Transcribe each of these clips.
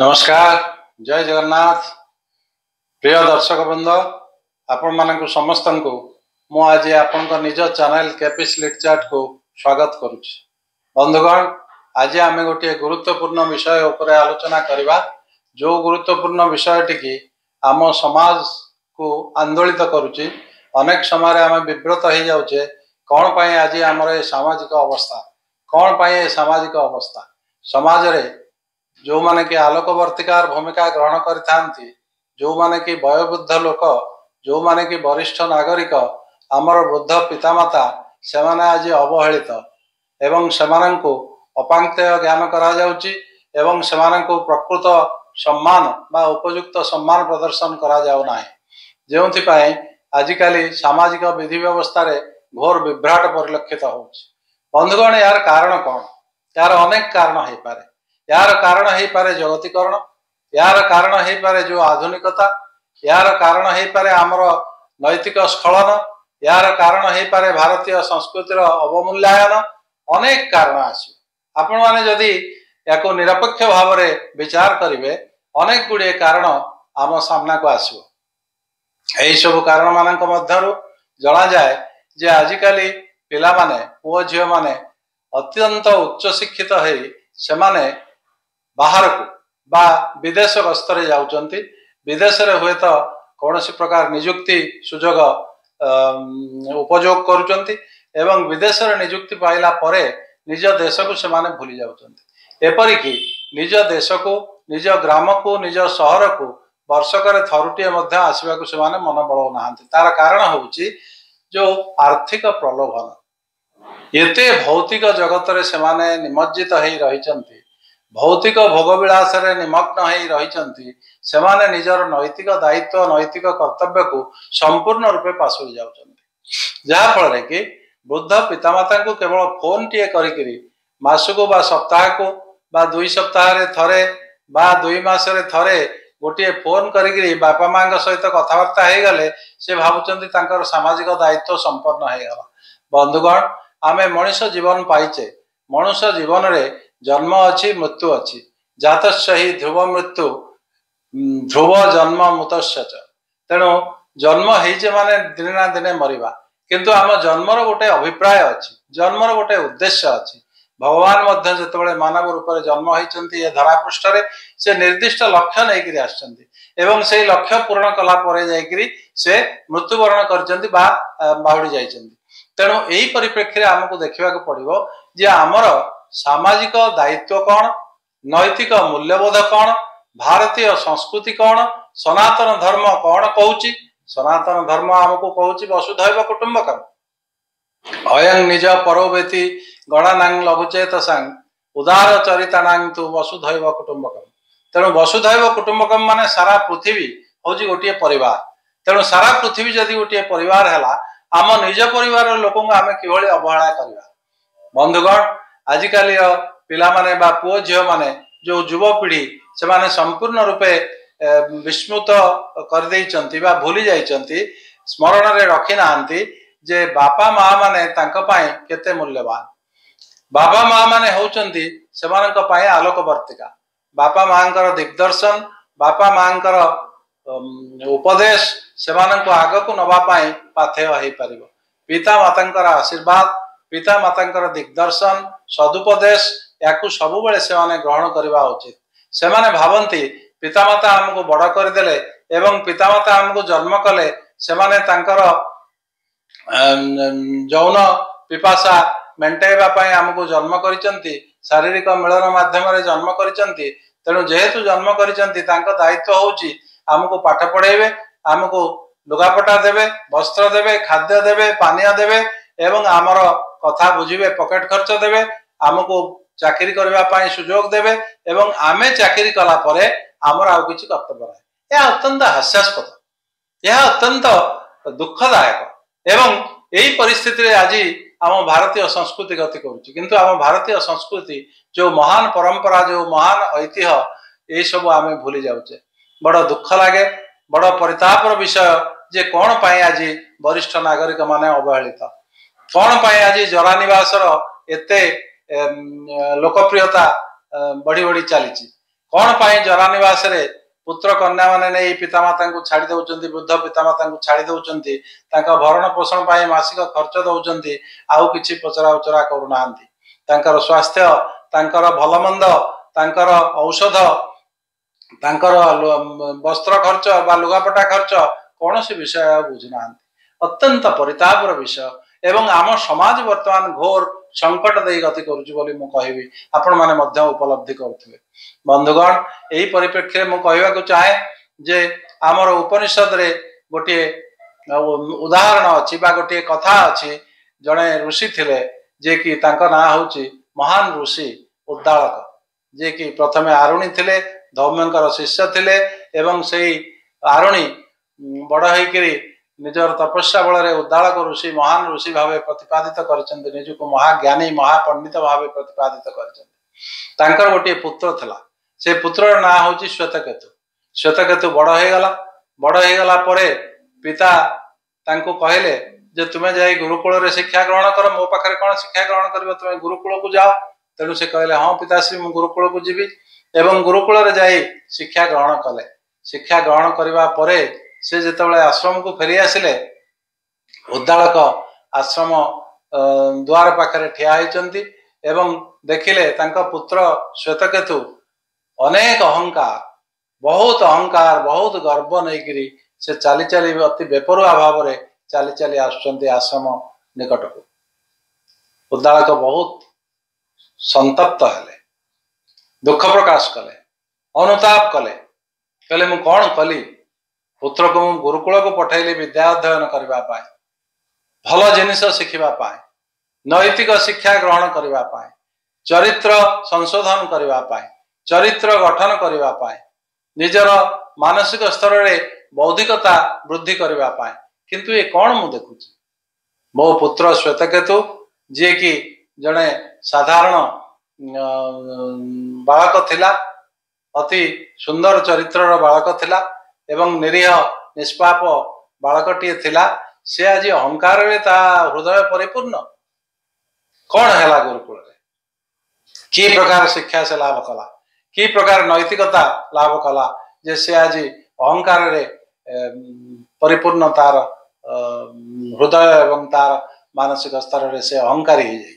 नमस्कार। जय जगन्नाथ। प्रिय दर्शक बंद आपण मानक समस्त को मु आज आपण निज चैनल कैपिस लिटचाट को स्वागत करुच्ची। बंधुगण, आज आम गोटे गुरुत्वपूर्ण विषय उपर आलोचना करवा। जो गुरुत्वपूर्ण विषय टी आम समाज को आंदोलित करुच्ची। अनेक समय आम विव्रत हो जाऊे कौन पाई आज आम सामाजिक अवस्था कौन पाई सामाजिक अवस्था समाज रे जो माने कि आलोकवर्तिकार भूमिका ग्रहण करिथांती, जो माने कि वयोवृद्ध लोक, जो माने कि वरिष्ठ नागरिक आमर वृद्ध पितामाता से माने आज अवहेलित एवं सेमानंको अपांक्तेय ज्ञान करा जाउची एवं सेमानंको प्रकृत सम्मान बा उपयुक्त सम्मान प्रदर्शन करा जाउ नाही। जेउथि पई आजिकाली सामाजिक विधि व्यवस्था रे घोर विभ्राट परिलक्षित होउची। बंधुगण, यार कारण कौन? यार अनेक कारण हो पारे। यार कारण हो पारे जगतीकरण, यार कारण हो पारे जो आधुनिकता, यार कारण हो पारे आमर नैतिक स्खलन, यार कारण हो पारे भारतीय संस्कृतिर अवमूल्यायन। अनेक कारण आसी आपण माने जदि याको निरपेक्ष भाव में विचार करेंगे अनेक गुड़े कारण आम सामना को आसो। यही सब कारण मानक मध्यरु जना जाए जे आजिकाली पिला माने पुओ झियो माने अत्यंत उच्च शिक्षित है से माने बाहर को बा विदेश गस्तर जाउचंती। विदेश रे हुए तो कौन सी प्रकार निजुक्ति सुजोग उपयोग करुचंती एवं विदेश रे निजुक्ति पाइला परे निज देश को से माने भूली जाउचंती। एपरिकी निज देश को, निज ग्राम को, निज शहर को वर्षकर थरुटिए मध्य आसवा को से माने मन बळौ नाहंती। तार कारण होउची जो आर्थिक प्रलोभन। एते भौतिक जगत रे से माने निमज्जित हेई रहिचंती, भौतिक भोगविलास रे निमग्न हेई रहिचंती। से माने निजर नैतिक दायित्व, नैतिक कर्तव्य को संपूर्ण रूपे पासोई जाउचंती। जहा फल कि वृद्ध पितामाता को केवल फोन टीए करिकरी मासको बा सप्ताह को बा 2 सप्ताह रे थरे बा 2 मास रे थरे गोटे फोन करिकरी बापा मां सहित कथबार्ता हो गले से भावुचंती तांकर सामाजिक दायित्व संपन्न हो गला। बंधुगण, आमे मनुष्य जीवन पाइचे। मनुष्य जीवन रे जन्म अच्छी, मृत्यु अच्छी। जातस्य ही ध्रुव मृत्यु, ध्रुव जन्म मुतस्य च। तेणु जन्म होइचे माने दिने ना दिने मरिबा, किंतु आम जन्मर गोटे अभिप्राय अच्छी, जन्मर गोटे उद्देश्य अच्छी। भगवान मध्य जेतेबेले मानव रूप में जन्म होइचंती ए धरा पृष्ठ रे से निर्दिष्ट लक्ष्य नहीं आसचंती एवं से लक्ष्य पूर्ण कला परे जाइकरी से मृत्युवरण करचंती बा बाहुडी जाइचंती। तेणु यही परिप्रेक्षी आमको देखा पड़ो जे आमर सामाजिक दायित्व कौन, नैतिक मूल्यबोध कौन, भारतीय संस्कृति कौन, सनातन धर्म कौन कहूची। सनातन धर्म आमको कहूची वसुधैव कुटुंबकम, अयं निज परोवेति गणानां लघुचेतसां उदार चरितानां तु वसुधैव कुटुंबकम। तेणु वसुधैव कुटुंबकम माने सारा पृथ्वी होची गोटे परिवार। तेणु सारा पृथ्वी जदि गोटे परिवार हैला, आम निज परिवार लोक आम किभली अवहेला करवा। बंधुगण, आजिकाली पिला माने बा पुओ झियो माने जो युवपीढ़ी से माने संपूर्ण रूपे विस्मृत कर देइचंती बा भूली जाइचंती, स्मरण रे रखी नांती जे बापा माँ माने तांको पाई केते मूल्यवान। बापा माँ माने होचंती सेमानक पाई आलोकवर्तिका। बापा मांकर दिग्दर्शन, बापा मांकर उपदेश सेमानक आग को नवा पाई पाथेय हेई परिबो। पिता मातांकर आशीर्वाद, पिता मातांकर दिग्दर्शन, सदुपदेश याकू सबु बेले से माने ग्रहण करबा उचित। से माने भावंती पितामाता हमको बड़ करदेले एवं पितामाता हमको जन्म कले, से माने तांकर जौन पिपासा मेंटेबा पाई हमको जन्म करिचंती, शारीरिक मिलन माध्यम रे जन्म करिचंती। तेणु जेहेतु जन्म करिचंती तांको दायित्व होउची हमको पाठ पढ़ेबे, हमको लुगापटा देवे, वस्त्र देवे, खाद्य देवे, पानीय देवे एवं आमर कथा बुझिबे, पॉकेट खर्च देवे, हमको चाकरी करबा पाई सुजोग देवे एवं आमे चाकरी कला परे आमर आउ किछि कर्तव्य रहे। यह अत्यंत हास्यास्पद, यह अत्यंत दुखदायक एवं यही परिस्थिति रे आज आम भारतीय संस्कृति गति करुच्ची। किंतु आम भारतीय संस्कृति जो महान परंपरा, जो महान ऐतिह्य, ये सब आम भूली जाऊे। बड़ दुख लगे, बड़ परितापर विषय जे कौन पाई आज वरिष्ठ नागरिक माने अवहेलित, कौन पाई आज जरानिवासर एते लोकप्रियता बढ़ी बढ़ी चली। कौन पाई जरानिवास रे पुत्र कन्या माने नहीं पितामाता को छाड़ी दउचंती वृद्ध पितामाता को छाड़ी दउचंती तांका भरण पोषण पाई मासिक खर्च दउचंती आउ किछि पचरा उचरा करू नाहंती तांकर स्वास्थ्य तांकर भलमंद तांकर औषध तांकर वस्त्र खर्च बा लुगापटा खर्च कौन सी विषय बुझुना अत्यंत परितापर विषय एवं आम समाज वर्तमान घोर संकट दे गति करुछि बोली मु कहबी आपण माने मध्य उपलब्धि करथिबे बंधुगण एही परिप्रेक्षी मु कहबा को चाहे जे आमर उपनिषद रे गोटे उदाहरण अछि बा गोटे कथा अछि जणे ऋषि थिले जे कि तांका ना होछि महान ऋषि उद्दालक जे कि प्रथमे आरुणी थिले धौम्यंकर शिष्य थिले एवं सेही आरुणी बड़ होइकरी निजर तपस्या बल उद्दालक ऋषि महान ऋषि भाव प्रतिपादित करछन्ते निजको महाज्ञानी महापंडित भाव प्रतिपादित करछन्ते गोटे पुत्र थिला से पुत्र ना होछि श्वेतकेतु श्वेतकेतु बड़ हो गला परे पिता तांको कहले जे तुमे जाई गुरुकुल रे शिक्षा ग्रहण कर मो पाखरे कोन शिक्षा ग्रहण करबो तुमे गुरुकुल को जाओ तेणु से कहले हाँ पिताश्री मु गुरुकुल को जीवी एवं गुरुकुल रे जाई शिक्षा ग्रहण कले शिक्षा ग्रहण करबा परे से जेतबेले आश्रम को फेरी आसिले उद्दालक आश्रम द्वार पाखरे ठिया होइचंती एवं देखिले तांका पुत्र श्वेतकेतु अनेक अहंकार बहुत गर्व नैकरी से चाली चाली अति बेपरुआ भाव में चाली चाली आसुचंती आश्रम निकट को उद्दालक बहुत संतप्त हेले दुख प्रकाश कले अनुताप कले कहले मु कौन कली पुत्र को मु गुरुकुल को पठैली विद्या अध्ययन करबा पाए भल जिनिस शिखिबा पाए नैतिक शिक्षा ग्रहण करबा पाए चरित्र संशोधन करबा पाए चरित्र गठन करबा पाए निजर मानसिक स्तर रे बौद्धिकता वृद्धि करबा पाए किंतु ये कौन मु देखुची मो पुत्र श्वेतकेतु जे कि जड़े साधारण बालक थिला अति सुंदर चरित्र बालक थिला एवं निरीह निष्पाप बालकटीए थिला से आज अहंकार रे ता हृदय परिपूर्ण कौन है गुरुकुल रे कि प्रकार शिक्षा से लाभ कला कि प्रकार नैतिकता लाभ कला जे से आज अहंकार रे परिपूर्ण तार हृदय एवं तार मानसिक स्तर रे से अहंकारी हो जाए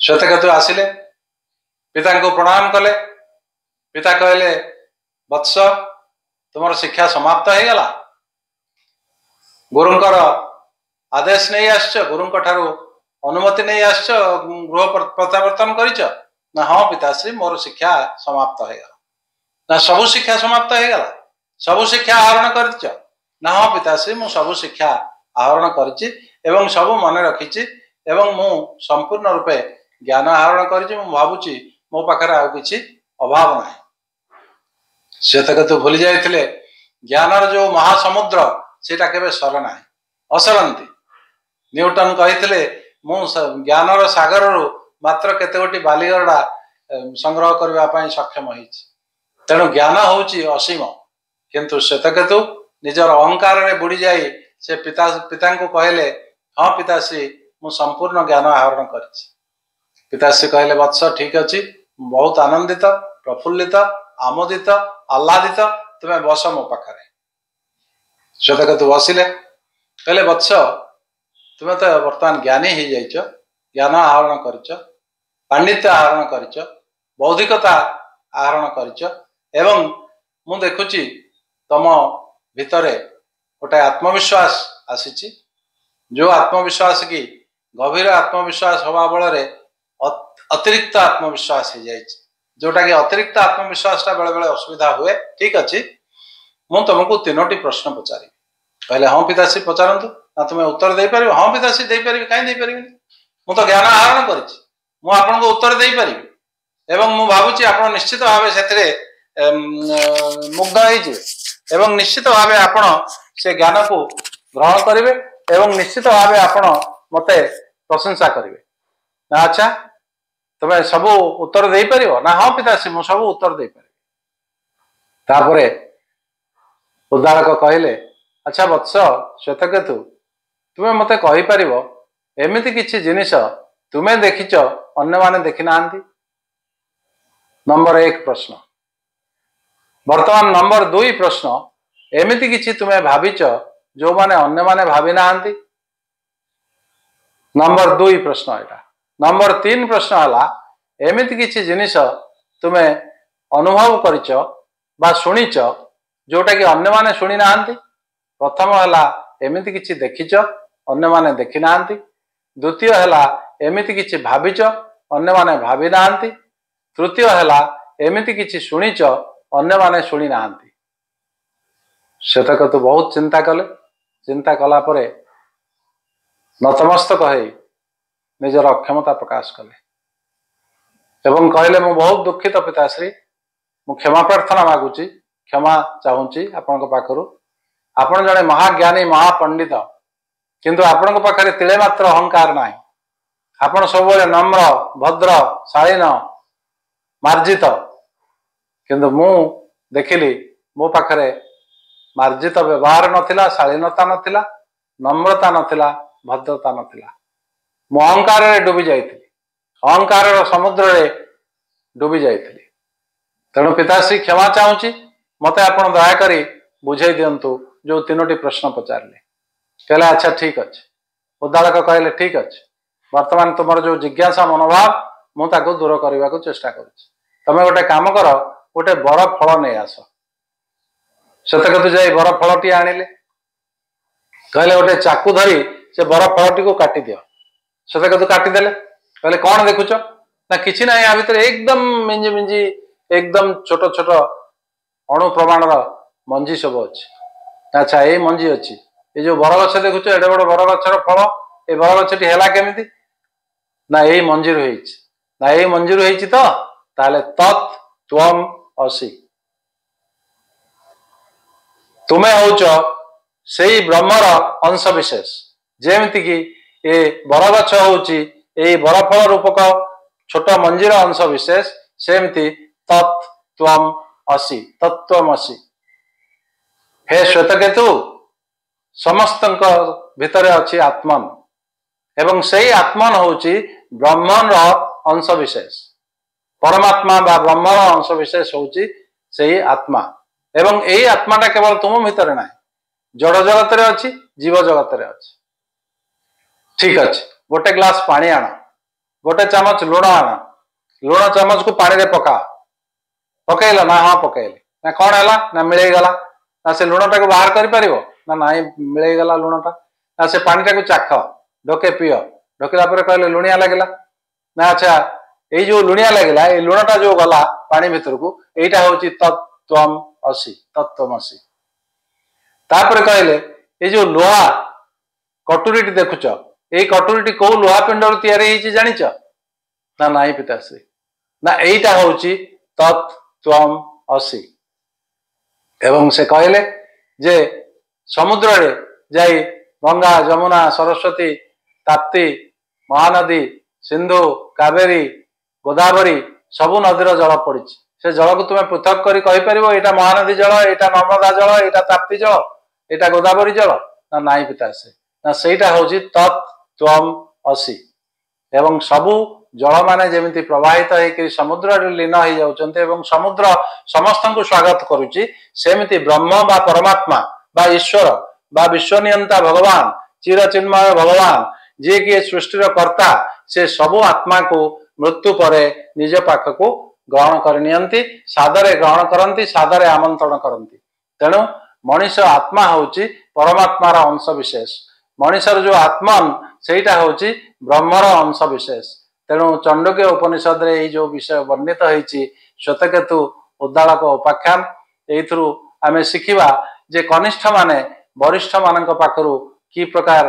श्वेतकेतु आसिले पिता को प्रणाम कले पिता कहले वत्स तुम शिक्षा समाप्त हो गला गुरुंकर आदेश नहीं आस गुरुंक ठारू अनुमति नहीं आस गृह प्रत्यावर्तन कर ना हाँ पिताश्री मोर शिक्षा समाप्त हो गला ना सबु शिक्षा समाप्त हो गला सबु शिक्षा आहरण कर ना हाँ पिताश्री मु सबु शिक्षा आहरण कर सबु मन रखी एवं मु संपूर्ण रूपे ज्ञान आहरण कर भावुची मो पाखे आउ कि अभाव ना श्वेतकेतु भूली जाते ज्ञानर जो महासमुद्र सेटा केबे सर ना असरती न्यूटन कहते मु ज्ञानर सागर रु मात्र केते गोटी बालीगरडा संग्रह करने सक्षम हो तेणु ज्ञान होची असीम किंतु श्वेतकेतु निजर अहंकार रे बुड़ी जाई से पिता को कहले हाँ पिताश्री मु संपूर्ण ज्ञान आहरण कर पिताश्री कहले वत्स ठीक अच्छी बहुत आनंदित प्रफुल्लित आमोदित आह्लादित तुम्हें बस मो पाखे श्वेतकेतु बसिले कहले वत्स तुम्हें तो वर्तमान ज्ञानी हो जाइच ज्ञान आहरण कर पांडित्य आहरण कर बौद्धिकता आहरण कर मु देखुची तम भितरे गोटे आत्मविश्वास आसी जो आत्मविश्वास की गभीर आत्मविश्वास हवा बल अतिरिक्त आत्मविश्वास हो जाए जोटा कि अतिरिक्त आत्मविश्वास बेले बेले असुविधा हुए ठीक अच्छे मु तुमको तीनोटी प्रश्न पचारि कहले हाँ पिताश्री पचारतु ना तुम्हें उत्तर दे पार हाँ पिताश्री दे पारि कहीं दे पारि मु तो ज्ञान आहरण कर उत्तर दे पारि एवं मु भावुची आप निश्चित भाव से मुग्ध हो निश्चित भाव आपण से ज्ञान को ग्रहण करेंगे एवं निश्चित भाव आपण मते प्रशंसा करेंगे ना अच्छा तुम्हें सब उत्तर दे पार ना हाँ पिताश्री मु सब उत्तर दे पारि तापरे उद्दालक कहले अच्छा वत्स श्वेतकेतु तुम्हें मते कहि परिबो एमिति किछि जिनिस तुम्हें देखिच अन्य माने देखि नांती नंबर 1 प्रश्न वर्तमान नंबर 2 प्रश्न एमिति किछि तुमे भाबिच जो माने अन्य माने भाबी नाहंती। नंबर 2 प्रश्न एटा। नंबर 3 प्रश्न हला एमिति किछि जिनिस तुमे अनुभव करिच बा सुनिच जोटा कि अन्य माने सुनी नाहंती। प्रथम हला एमिति किछि देखिच अन्य माने देखि नाहंती। द्वितीय हला एमिति किछि भाबिच अन्य माने भाबी नाहंती। तृतीय हला एमिति किछि सुनिच अन्य माने सुनी नाहंती। श्वेतकेतु बहुत चिंता कले। चिंता कला परे नतमस्तक है निजर अक्षमता प्रकाश कले एवं कहले मु बहुत दुखित पिताश्री मु क्षमा प्रार्थना मागुची क्षमा चाहूँगी आपण पाखरु। आपण जड़े महाज्ञानी महापंडित किंतु आपण पाखे तिले मात्र अहंकार ना। आपण सब नम्र भद्र शालीन मार्जित किंतु मु देखिली मो पाखरे मार्जित व्यवहार नथिला शालीनता नथिला नम्रता नथिला भद्रता नथिला। मु अहंकार रे डूबी जाइथिली अहंकार समुद्र रे डूबी जाइथिली। तेणु पिताश्री क्षमा चाहूँगी मते आपण दयाकरी बुझाई दिंतु जो 3टी प्रश्न पचारे। कहले अच्छा ठीक अच्छे। उद्दालक कहले ठीक अच्छे वर्तमान तुम जो जिज्ञासा मनोभाव मुझे दूर करने को चेष्टा करुच्ची। तमें गोटे काम कर गोटे बर फल नहीं आस। श्वेतकेतु जाई बर फलटी आनिले कहले गोटे चाकू धरी से बर फलटी को काटी दियो। श्वेतकेतु काटिदेले कहले कौन देखुच ना किसी ना या भितर एकदम मिंजी मिंजी एकदम छोट छोट अणु प्रमाणर मंजी सब अच्छी। अच्छा ये मंजी अच्छी ये जो बरगछ देखुच एडे बड़ बरगछर फल ये बरगछटी हैला केमिति ना यही मंजीर होइछि ना यही मंजीर होइछि तो ताले तत् त्वम असि तुमे होउच सेई ब्रह्मर अंश विशेष। जेमिति कि ये बरगछ होउछि एई बरफल रूपक छोट मंजीर अंश विशेष सेमिति तत् त्वम असि तत्त्वम असि। हे श्वेतकेतु समस्त भितर अच्छी आत्मन एवं से आत्मन होउछि ब्रह्मन अंश विशेष। परमात्मा बा ब्रह्मर अंश विशेष होउछि से आत्मा एवं यही आत्माटा केवल तुम भितर ना जड़ जगत रे अच्छी जीव जगत रे अच्छी। ठीक अच्छे गोटे ग्लास पानी आण गोटे चामच लुण आण लुण चामच को पानी रे पका पकईला ना हाँ पकईले ना कौन है ना मिलई गला ना से लुणटा को बाहर कर पारिबो ना नाई मिलई गला लुणटा ना से पानीटा को चाख ढोके पियो ढोकिला पर कहले लुणिया लगिला ना। अच्छा ये जो लुणिया लगिला ये लुणटा जो गला पानी भीतर को एटा होची तत्त्वम असि तत्त्वम असि। तापर कहले ये जो लोहा कटुरीटी देखुच ये कटुरीटी को लोहा पिंडर तैयारी होइछि जानिच ना नाई पिताश्री ना एटा होची तत्त्वम असि। एवं से कहले जे समुद्र रे जाई गंगा जमुना सरस्वती ताप्ती महानदी सिंधु कावेरी गोदावरी सबु नदीर जल पड़ी से जल को तुम्हें पृथक करी कहि परिबो एटा महानदी जल एटा नर्मदा जल एटा ताप्ती जल एटा गोदावरी जल ना नाई पिताश्री ना सेटा होची तत्त्वम असि। एवं सबु जल माने जेमिति प्रवाहित होकर समुद्र लीन हो जाउछन्ते एवं समुद्र समस्त को स्वागत करुच्ची सेमिति ब्रह्म बा परमात्मा बा ईश्वर बा विश्वनियंता भगवान चिरचिन्मय भगवान जे कि सृष्टिर कर्ता से सबु आत्मा को मृत्यु परे निज पाख को ग्रहण करनियंती सादरे ग्रहण करती सादरे आमंत्रण करती। तेणु मनीष आत्मा होची परमात्मार अंश विशेष। मनीषर जो आत्मन सेटा होची ब्रह्मर अंश विशेष। तेणु चंडोक्य उपनिषद रे जो विषय वर्णित होइछि श्वेतकेतु उद्दालक उपाख्यान एथुरु आमे शिखिबा जे कनिष्ठ माने वरिष्ठ मानक पाखरु की प्रकार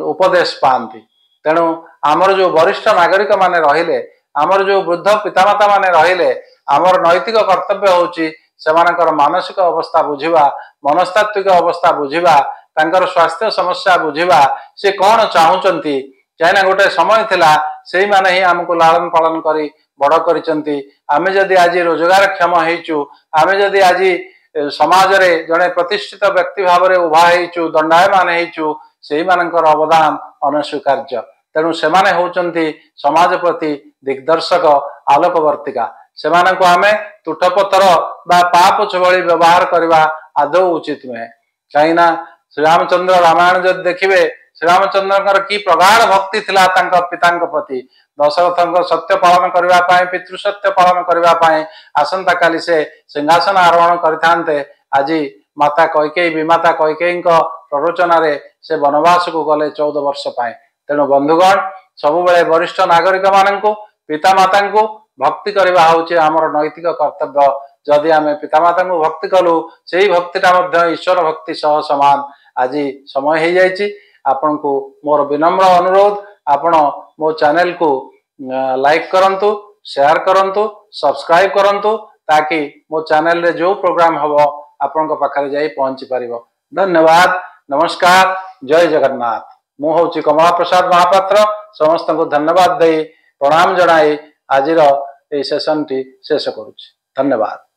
उपदेश पाती। तेणु आमर जो वरिष्ठ नागरिक माने रहिले आमर जो वृद्ध पितामाता माने रहिले आमर नैतिक कर्तव्य होची सेमानकर मानसिक अवस्था बुझिबा मनस्तात्विक अवस्था बुझिबा तांकर स्वास्थ्य समस्या बुझिबा से कौन चाहूचंती चाहे गोटे समय थिला से माने ही आमको लालन पालन करी बड़ करिसंती। आमे जदि आज रोजगार क्षम हेचु आमे जदि आज समाज रे जड़े प्रतिष्ठित व्यक्ति भाव में उभा हेचु दंडायमान हेचु से मानकर अवदान अनस्वीकार्य। तेणु सेमाने होचंती समाज प्रति दिग्दर्शक आलोकवर्तिका ସେମାନଙ୍କୁ ଆମେ ତୁଠ ପଥର ବା ପାପୋଛ ଭଳି ବ୍ୟବହାର କରିବା ଆଦୌ ଉଚିତ ନୁହେଁ। କାହିଁକିନା ଶ୍ରୀରାମଚନ୍ଦ୍ର ରାମାୟଣ ଯଦି ଦେଖିବେ ଶ୍ରୀରାମଚନ୍ଦ୍ରଙ୍କର କି ପ୍ରଗାଢ଼ ଭକ୍ତି ଥିଲା ତାଙ୍କ ପିତାଙ୍କ ପ୍ରତି। ଦଶରଥଙ୍କ ସତ୍ୟ ପାଳନ କରିବା ପାଇଁ ପିତୃ ସତ୍ୟ ପାଳନ କରିବା ପାଇଁ ଆସନ୍ତା କାଲି ସେ ସିଂହାସନ ଆରୋହଣ କରିଥାନ୍ତେ। ଆଜି ମାତା କୈକେୟୀ ବିମାତା କୈକେୟୀଙ୍କ ପ୍ରରୋଚନାରେ ସେ ବନବାସକୁ ଗଲେ 14 ବର୍ଷ ପାଇଁ। ତେଣୁ ବନ୍ଧୁଗଣ ସବୁବେଳେ ବରିଷ୍ଠ ନାଗରିକ ମାନଙ୍କୁ ପିତାମାତାଙ୍କୁ ଭକ୍ତି କରିବା ହେଉଛି ଆମର ନୈତିକ କର୍ତ୍ତବ୍ୟ। ଯଦି ଆମେ ପିତାମାତାଙ୍କୁ ଭକ୍ତି କଲୁ ସେଇ ଭକ୍ତିଟା ମଧ୍ୟ ଈଶ୍ୱର ଭକ୍ତି ସହ ସମାନ। ଆଜି ସମୟ ହେଇଯାଇଛି। ଆପଣଙ୍କୁ ମୋର ବିନମ୍ର ଅନୁରୋଧ ଆପଣ ମୋ ଚ୍ୟାନେଲକୁ ଲାଇକ୍ କରନ୍ତୁ, ସେୟାର କରନ୍ତୁ, ସବସ୍କ୍ରାଇब କରନ୍ତୁ ताकि मो चैनल रे जो प्रोग्राम हबो आपनका पाखरे जाई पहुंची परिबो। धन्यवाद, नमस्कार, जय जगन्नाथ। मु होची कमला प्रसाद महापात्र। समस्त को धन्यवाद दे प्रणाम जणाई आजिर ए सेशन टी शेष करूची। धन्यवाद।